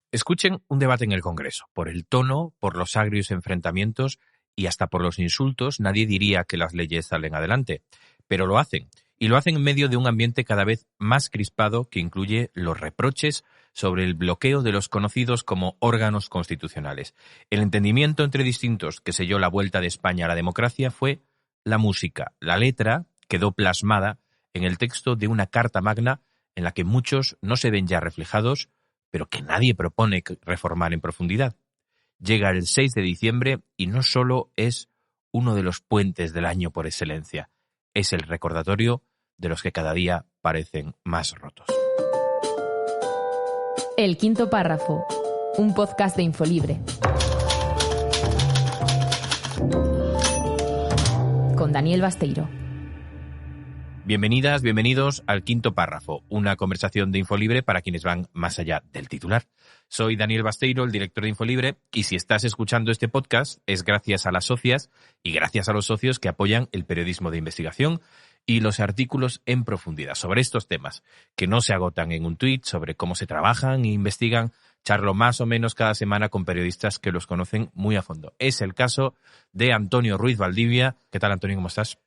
Escuchen un debate en el Congreso. Por el tono, por los agrios enfrentamientos y hasta por los insultos, nadie diría que las leyes salen adelante. Pero lo hacen. Y lo hacen en medio de un ambiente cada vez más crispado que incluye los reproches sobre el bloqueo de los conocidos como órganos constitucionales. El entendimiento entre distintos que selló la vuelta de España a la democracia fue la música. La letra quedó plasmada en el texto de una Carta Magna en la que muchos no se ven ya reflejados, pero que nadie propone reformar en profundidad. Llega el 6 de diciembre y no solo es uno de los puentes del año por excelencia, es el recordatorio de los que cada día parecen más rotos. El quinto párrafo, un podcast de Infolibre. Con Daniel Basteiro. Bienvenidas, bienvenidos al Quinto Párrafo, una conversación de Infolibre para quienes van más allá del titular. Soy Daniel Basteiro, el director de Infolibre, y si estás escuchando este podcast es gracias a las socias y gracias a los socios que apoyan el periodismo de investigación y los artículos en profundidad sobre estos temas, que no se agotan en un tuit, sobre cómo se trabajan e investigan. Charlo más o menos cada semana con periodistas que los conocen muy a fondo. Es el caso de Antonio Ruiz Valdivia. ¿Qué tal, Antonio? ¿Cómo estás?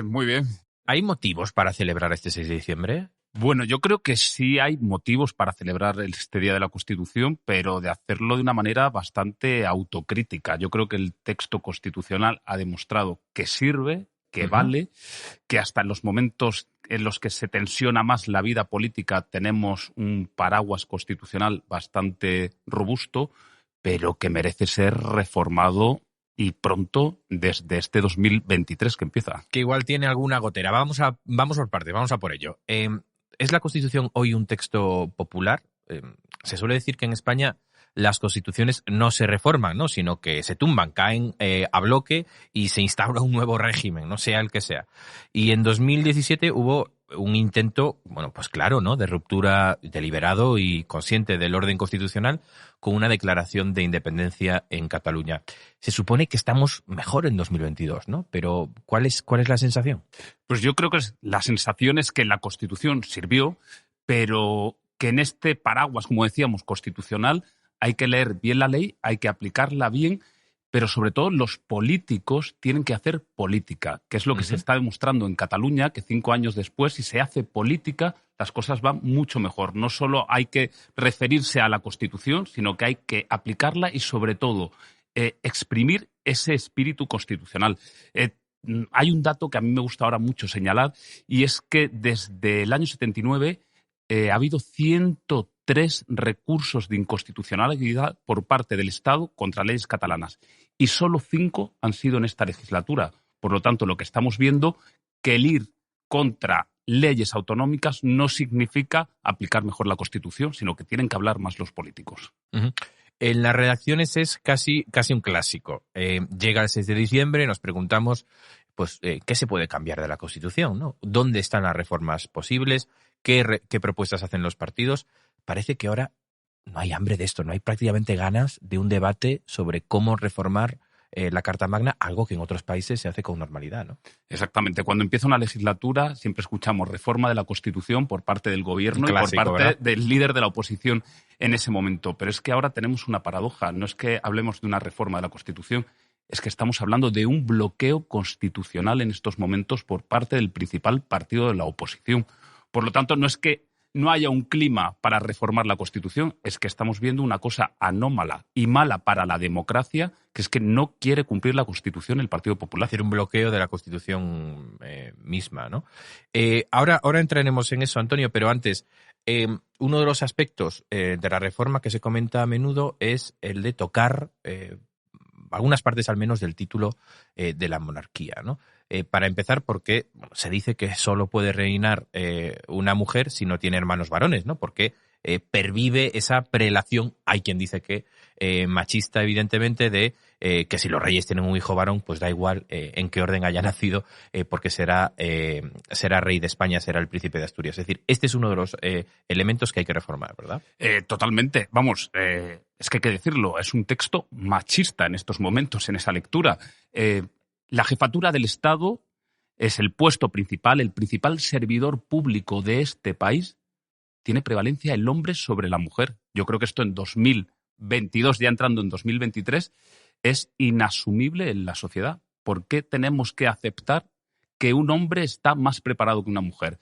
Muy bien. ¿Hay motivos para celebrar este 6 de diciembre? Bueno, yo creo que sí hay motivos para celebrar este Día de la Constitución, pero de hacerlo de una manera bastante autocrítica. Yo creo que el texto constitucional ha demostrado que sirve, que vale, que hasta en los momentos en los que se tensiona más la vida política tenemos un paraguas constitucional bastante robusto, pero que merece ser reformado y pronto, desde este 2023 que empieza. Que igual tiene alguna gotera. Vamos por partes, vamos a por ello. ¿Es la Constitución hoy un texto popular? Se suele decir que en España las constituciones no se reforman, ¿no? Sino que se tumban, caen a bloque y se instaura un nuevo régimen, no sea el que sea. Y en 2017 hubo un intento, bueno, pues claro, ¿no?, de ruptura deliberado y consciente del orden constitucional con una declaración de independencia en Cataluña. Se supone que estamos mejor en 2022, ¿no? Pero ¿cuál es la sensación? Pues yo creo que la sensación es que la Constitución sirvió, pero que en este paraguas, como decíamos, constitucional, hay que leer bien la ley, hay que aplicarla bien, pero sobre todo los políticos tienen que hacer política, que es lo que se está demostrando en Cataluña, que 5 años después, si se hace política, las cosas van mucho mejor. No solo hay que referirse a la Constitución, sino que hay que aplicarla y, sobre todo, exprimir ese espíritu constitucional. Hay un dato que a mí me gusta ahora mucho señalar, y es que desde el año 79 ha habido 103 recursos de inconstitucionalidad por parte del Estado contra leyes catalanas y solo 5 han sido en esta legislatura. Por lo tanto, lo que estamos viendo que el ir contra leyes autonómicas no significa aplicar mejor la Constitución, sino que tienen que hablar más los políticos. En las redacciones es casi un clásico. Llega el 6 de diciembre, nos preguntamos pues qué se puede cambiar de la Constitución, ¿no? ¿Dónde están las reformas posibles? ¿Qué propuestas hacen los partidos? Parece que ahora no hay hambre de esto, no hay prácticamente ganas de un debate sobre cómo reformar la Carta Magna, algo que en otros países se hace con normalidad, ¿no? Exactamente. Cuando empieza una legislatura siempre escuchamos reforma de la Constitución por parte del gobierno Clásico, y por parte ¿verdad?, del líder de la oposición en ese momento. Pero es que ahora tenemos una paradoja. No es que hablemos de una reforma de la Constitución, es que estamos hablando de un bloqueo constitucional en estos momentos por parte del principal partido de la oposición. Por lo tanto, no es que no haya un clima para reformar la Constitución, es que estamos viendo una cosa anómala y mala para la democracia, que es que no quiere cumplir la Constitución el Partido Popular. Hacer un bloqueo de la Constitución misma, ¿no? Ahora entraremos en eso, Antonio, pero antes, uno de los aspectos de la reforma que se comenta a menudo es el de tocar algunas partes al menos del título de la monarquía, ¿no? Para empezar, porque se dice que solo puede reinar una mujer si no tiene hermanos varones, ¿no? Porque pervive esa prelación, hay quien dice que machista, evidentemente, de que si los reyes tienen un hijo varón, pues da igual en qué orden haya nacido, porque será rey de España, será el príncipe de Asturias. Es decir, este es uno de los elementos que hay que reformar, ¿verdad? Totalmente. Vamos, es que hay que decirlo, es un texto machista en estos momentos, en esa lectura. La jefatura del Estado es el puesto principal, el principal servidor público de este país tiene prevalencia el hombre sobre la mujer. Yo creo que esto en 2022, ya entrando en 2023, es inasumible en la sociedad. ¿Por qué tenemos que aceptar que un hombre está más preparado que una mujer?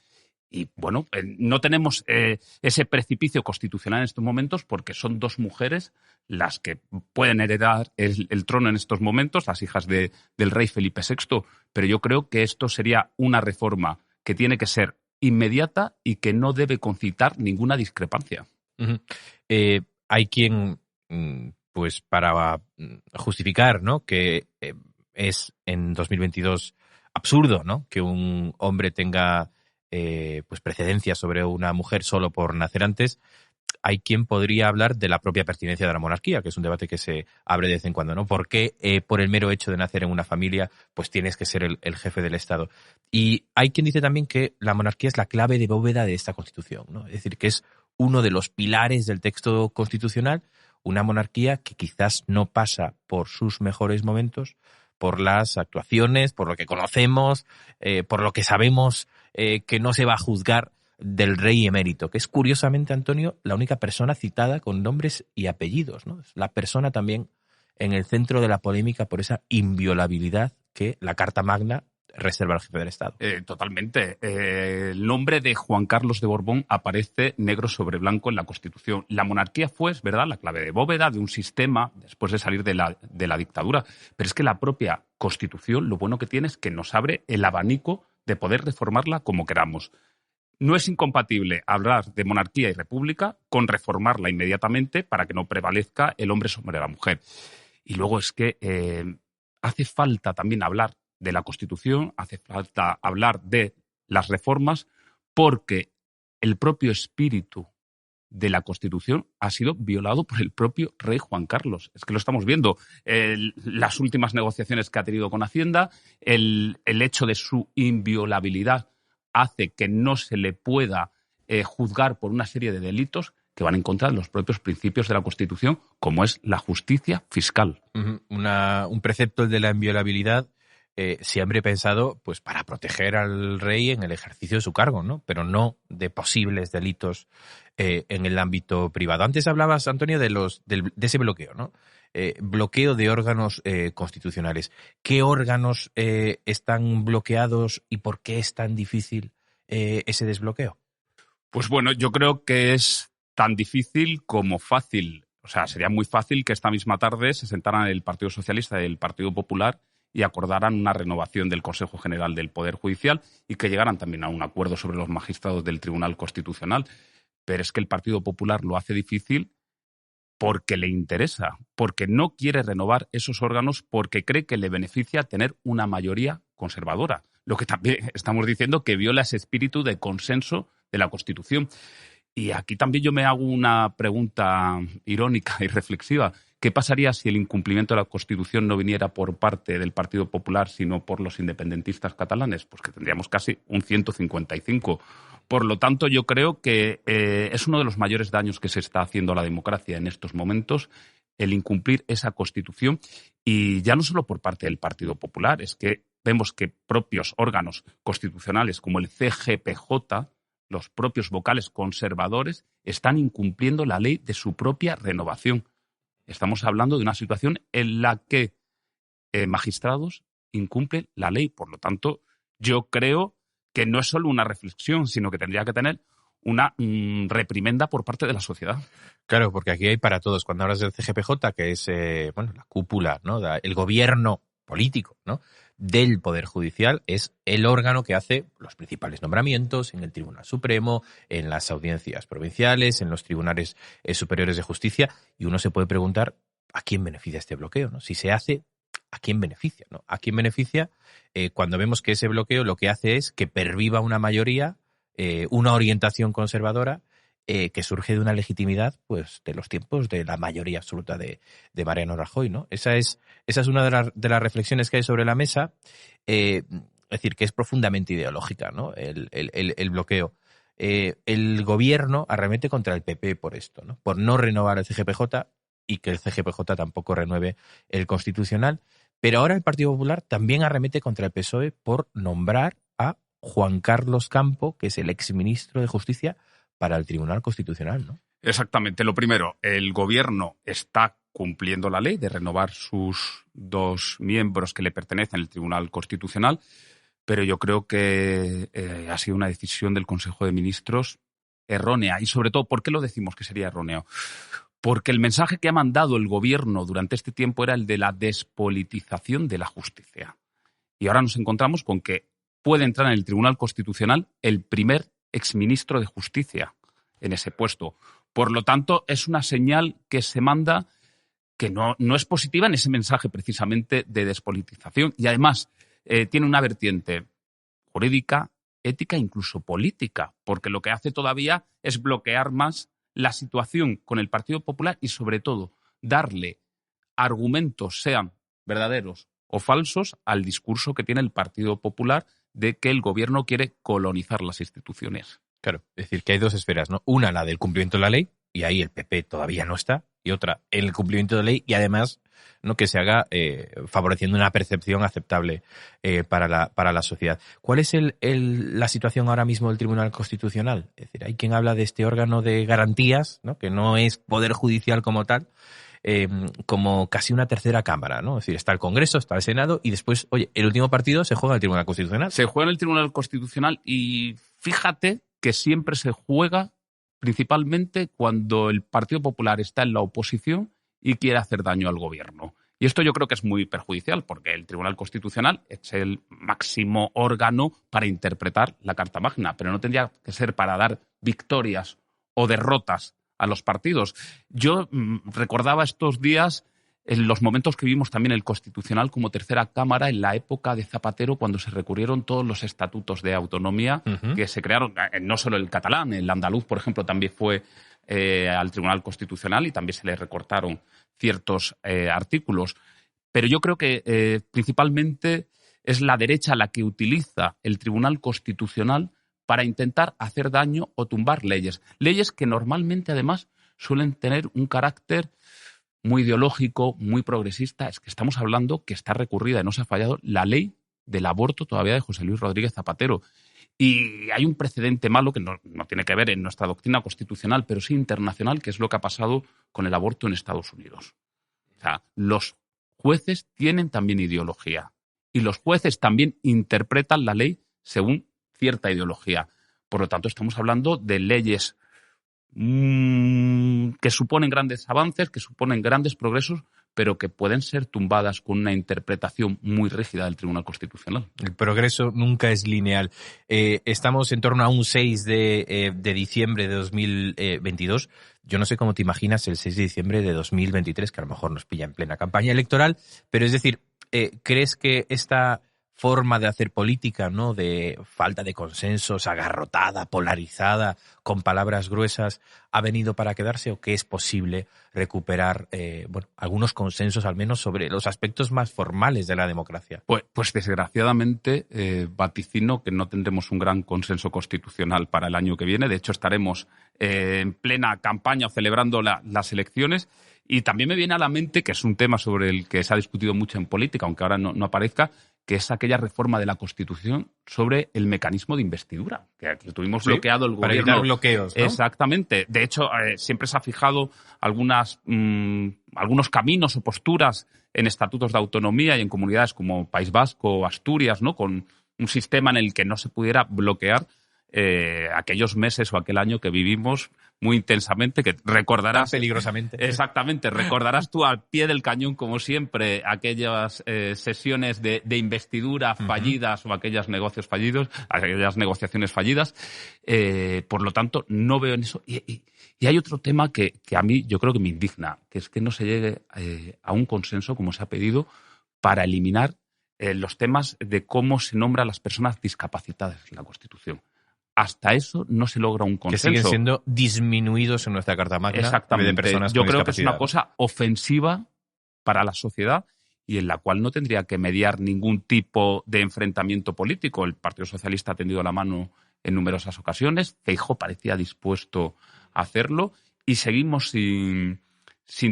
Y bueno, no tenemos ese precipicio constitucional en estos momentos porque son dos mujeres las que pueden heredar el trono en estos momentos, las hijas del rey Felipe VI. Pero yo creo que esto sería una reforma que tiene que ser inmediata y que no debe concitar ninguna discrepancia. Uh-huh. Hay quien, pues para justificar, ¿no?, que es en 2022 absurdo, ¿no?, que un hombre tenga pues precedencia sobre una mujer solo por nacer antes. Hay quien podría hablar de la propia pertinencia de la monarquía, que es un debate que se abre de vez en cuando, ¿no? ¿Por qué por el mero hecho de nacer en una familia pues tienes que ser el jefe del Estado? Y hay quien dice también que la monarquía es la clave de bóveda de esta Constitución, ¿no? Es decir, que es uno de los pilares del texto constitucional, una monarquía que quizás no pasa por sus mejores momentos, por las actuaciones, por lo que conocemos, por lo que sabemos que no se va a juzgar del rey emérito, que es curiosamente, Antonio, la única persona citada con nombres y apellidos, ¿no? Es la persona también en el centro de la polémica por esa inviolabilidad que la Carta Magna reserva al jefe del Estado. Totalmente. El nombre de Juan Carlos de Borbón aparece negro sobre blanco en la Constitución. La monarquía fue, es verdad, la clave de bóveda de un sistema después de salir de la dictadura. Pero es que la propia Constitución lo bueno que tiene es que nos abre el abanico de poder reformarla como queramos. No es incompatible hablar de monarquía y república con reformarla inmediatamente para que no prevalezca el hombre sobre la mujer. Y luego es que hace falta también hablar de la Constitución, hace falta hablar de las reformas, porque el propio espíritu de la Constitución ha sido violado por el propio rey Juan Carlos. Es que lo estamos viendo. Las últimas negociaciones que ha tenido con Hacienda, el hecho de su inviolabilidad hace que no se le pueda juzgar por una serie de delitos que van en contra de los propios principios de la Constitución, como es la justicia fiscal. Un precepto, el de la inviolabilidad, siempre pensado pues para proteger al rey en el ejercicio de su cargo, ¿no? Pero no de posibles delitos en el ámbito privado. Antes hablabas, Antonio, de ese bloqueo, ¿no? Bloqueo de órganos constitucionales. ¿Qué órganos están bloqueados y por qué es tan difícil ese desbloqueo? Pues bueno, yo creo que es tan difícil como fácil. O sea, sería muy fácil que esta misma tarde se sentaran el Partido Socialista y el Partido Popular y acordaran una renovación del Consejo General del Poder Judicial y que llegaran también a un acuerdo sobre los magistrados del Tribunal Constitucional. Pero es que el Partido Popular lo hace difícil porque le interesa, porque no quiere renovar esos órganos, porque cree que le beneficia tener una mayoría conservadora. Lo que también estamos diciendo que viola ese espíritu de consenso de la Constitución. Y aquí también yo me hago una pregunta irónica y reflexiva. ¿Qué pasaría si el incumplimiento de la Constitución no viniera por parte del Partido Popular, sino por los independentistas catalanes? Pues que tendríamos casi un 155. Por lo tanto, yo creo que es uno de los mayores daños que se está haciendo a la democracia en estos momentos, el incumplir esa Constitución. Y ya no solo por parte del Partido Popular, es que vemos que propios órganos constitucionales como el CGPJ, los propios vocales conservadores, están incumpliendo la ley de su propia renovación. Estamos hablando de una situación en la que magistrados incumplen la ley. Por lo tanto, yo creo que no es solo una reflexión, sino que tendría que tener una reprimenda por parte de la sociedad. Claro, porque aquí hay para todos. Cuando hablas del CGPJ, que es la cúpula, ¿no?, el gobierno político, ¿no?, del Poder Judicial, es el órgano que hace los principales nombramientos en el Tribunal Supremo, en las audiencias provinciales, en los tribunales superiores de justicia, y uno se puede preguntar ¿a quién beneficia este bloqueo?, ¿no? Si se hace, ¿a quién beneficia?, ¿no? ¿A quién beneficia cuando vemos que ese bloqueo lo que hace es que perviva una mayoría, una orientación conservadora, que surge de una legitimidad pues de los tiempos de la mayoría absoluta de Mariano Rajoy, ¿no? Esa es una de las reflexiones que hay sobre la mesa, es decir, que es profundamente ideológica, ¿no?, el bloqueo. El gobierno arremete contra el PP por esto, ¿no?, por no renovar el CGPJ y que el CGPJ tampoco renueve el Constitucional. Pero ahora el Partido Popular también arremete contra el PSOE por nombrar a Juan Carlos Campo, que es el exministro de Justicia, para el Tribunal Constitucional, ¿no? Exactamente. Lo primero, el Gobierno está cumpliendo la ley de renovar sus 2 miembros que le pertenecen al Tribunal Constitucional, pero yo creo que ha sido una decisión del Consejo de Ministros errónea. Y sobre todo, ¿por qué lo decimos que sería erróneo? Porque el mensaje que ha mandado el Gobierno durante este tiempo era el de la despolitización de la justicia. Y ahora nos encontramos con que puede entrar en el Tribunal Constitucional el primer exministro de Justicia en ese puesto. Por lo tanto, es una señal que se manda que no es positiva en ese mensaje precisamente de despolitización. Y además tiene una vertiente jurídica, ética e incluso política, porque lo que hace todavía es bloquear más la situación con el Partido Popular y, sobre todo, darle argumentos, sean verdaderos o falsos, al discurso que tiene el Partido Popular de que el Gobierno quiere colonizar las instituciones. Claro, es decir, que hay 2 esferas, ¿no? Una, la del cumplimiento de la ley, y ahí el PP todavía no está, y otra, el cumplimiento de la ley, y además, ¿no?, que se haga favoreciendo una percepción aceptable para la sociedad. ¿Cuál es la situación ahora mismo del Tribunal Constitucional? Es decir, hay quien habla de este órgano de garantías, ¿no?, que no es poder judicial como tal, como casi una tercera cámara, ¿no? Es decir, está el Congreso, está el Senado, y después, oye, el último partido se juega en el Tribunal Constitucional. Se juega en el Tribunal Constitucional y fíjate que siempre se juega principalmente cuando el Partido Popular está en la oposición y quiere hacer daño al Gobierno. Y esto yo creo que es muy perjudicial, porque el Tribunal Constitucional es el máximo órgano para interpretar la Carta Magna, pero no tendría que ser para dar victorias o derrotas a los partidos. Yo recordaba estos días en los momentos que vimos también el Constitucional como tercera cámara en la época de Zapatero, cuando se recurrieron todos los estatutos de autonomía que se crearon, no solo el catalán, el andaluz, por ejemplo, también fue al Tribunal Constitucional y también se le recortaron ciertos artículos. Pero yo creo que principalmente es la derecha la que utiliza el Tribunal Constitucional para intentar hacer daño o tumbar leyes. Leyes que normalmente, además, suelen tener un carácter muy ideológico, muy progresista. Es que estamos hablando que está recurrida y no se ha fallado la ley del aborto todavía de José Luis Rodríguez Zapatero. Y hay un precedente malo que no tiene que ver en nuestra doctrina constitucional, pero sí internacional, que es lo que ha pasado con el aborto en Estados Unidos. O sea, los jueces tienen también ideología y los jueces también interpretan la ley según cierta ideología. Por lo tanto, estamos hablando de leyes que suponen grandes avances, que suponen grandes progresos, pero que pueden ser tumbadas con una interpretación muy rígida del Tribunal Constitucional. El progreso nunca es lineal. Estamos en torno a un 6 de diciembre de 2022. Yo no sé cómo te imaginas el 6 de diciembre de 2023, que a lo mejor nos pilla en plena campaña electoral, pero es decir, ¿crees que esta forma de hacer política, ¿no?, de falta de consensos, agarrotada, polarizada, con palabras gruesas, ha venido para quedarse, o que es posible recuperar algunos consensos, al menos sobre los aspectos más formales de la democracia? Pues desgraciadamente vaticino que no tendremos un gran consenso constitucional para el año que viene. De hecho, estaremos en plena campaña o celebrando las elecciones. Y también me viene a la mente, que es un tema sobre el que se ha discutido mucho en política, aunque ahora no aparezca, que es aquella reforma de la Constitución sobre el mecanismo de investidura, que tuvimos bloqueado el para Gobierno. evitar bloqueos, ¿no? Exactamente. De hecho, siempre se ha fijado algunos caminos o posturas en estatutos de autonomía y en comunidades como País Vasco o Asturias, ¿no?, con un sistema en el que no se pudiera bloquear aquellos meses o aquel año que vivimos muy intensamente, que recordarás... Peligrosamente. Exactamente, recordarás tú al pie del cañón, como siempre, aquellas sesiones de investidura fallidas o aquellos negocios fallidos, aquellas negociaciones fallidas. Por lo tanto, no veo en eso. Y hay otro tema que a mí yo creo que me indigna, que es que no se llegue a un consenso, como se ha pedido, para eliminar los temas de cómo se nombra a las personas discapacitadas en la Constitución. Hasta eso no se logra un consenso. Que siguen siendo disminuidos en nuestra Carta Magna. Exactamente. De personas Yo con creo que es una discapacidad. cosa ofensiva para la sociedad y en la cual no tendría que mediar ningún tipo de enfrentamiento político. El Partido Socialista ha tendido la mano en numerosas ocasiones. Feijóo parecía dispuesto a hacerlo y seguimos sin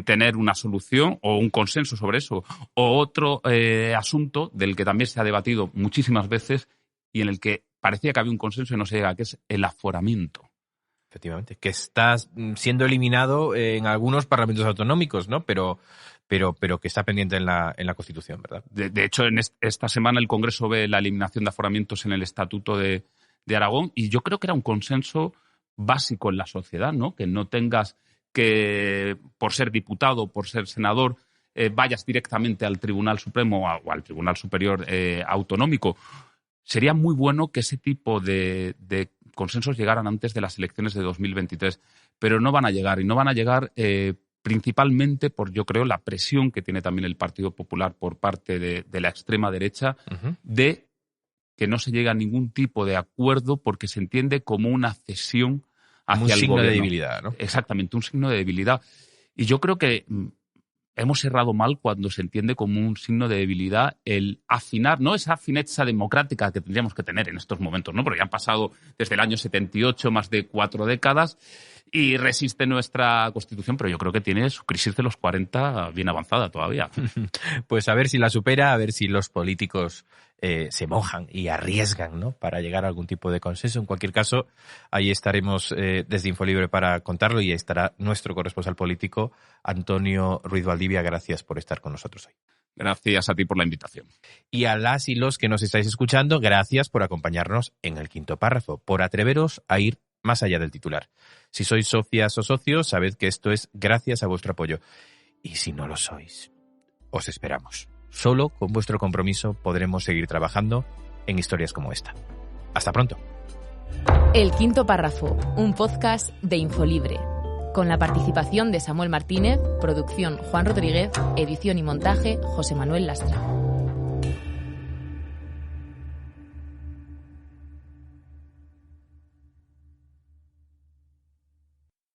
tener una solución o un consenso sobre eso. O otro asunto del que también se ha debatido muchísimas veces y en el que parecía que había un consenso y no se llega, que es el aforamiento. efectivamente, que está siendo eliminado en algunos parlamentos autonómicos, ¿no? Pero que está pendiente en la Constitución, ¿verdad? De hecho, esta semana el Congreso ve la eliminación de aforamientos en el Estatuto de Aragón, y yo creo que era un consenso básico en la sociedad, ¿no? Que no tengas que, por ser diputado, por ser senador, vayas directamente al Tribunal Supremo o al Tribunal Superior Autonómico. Sería muy bueno que ese tipo de consensos llegaran antes de las elecciones de 2023, pero no van a llegar, y no van a llegar principalmente por, yo creo, la presión que tiene también el Partido Popular por parte de la extrema derecha, de que no se llega a ningún tipo de acuerdo porque se entiende como una cesión hacia el gobierno. Un signo de debilidad, ¿no? Exactamente, un signo de debilidad. Y yo creo que hemos errado mal cuando se entiende como un signo de debilidad el afinar, no esa fineza democrática que tendríamos que tener en estos momentos, ¿no? Porque ya han pasado desde el año 78 más de 4 décadas y resiste nuestra Constitución, pero yo creo que tiene su crisis de los 40 bien avanzada todavía. Pues a ver si la supera, a ver si los políticos se mojan y arriesgan, ¿no? Para llegar a algún tipo de consenso. En cualquier caso, ahí estaremos desde Infolibre para contarlo, y ahí estará nuestro corresponsal político, Antonio Ruiz Valdivia. Gracias por estar con nosotros hoy. Gracias a ti por la invitación. Y a las y los que nos estáis escuchando, gracias por acompañarnos en el quinto párrafo, por atreveros a ir más allá del titular. Si sois socias o socios, sabed que esto es gracias a vuestro apoyo. Y si no lo sois, os esperamos. Solo con vuestro compromiso podremos seguir trabajando en historias como esta. Hasta pronto. El quinto párrafo, un podcast de Infolibre, con la participación de Samuel Martínez, producción Juan Rodríguez, edición y montaje José Manuel Lastra.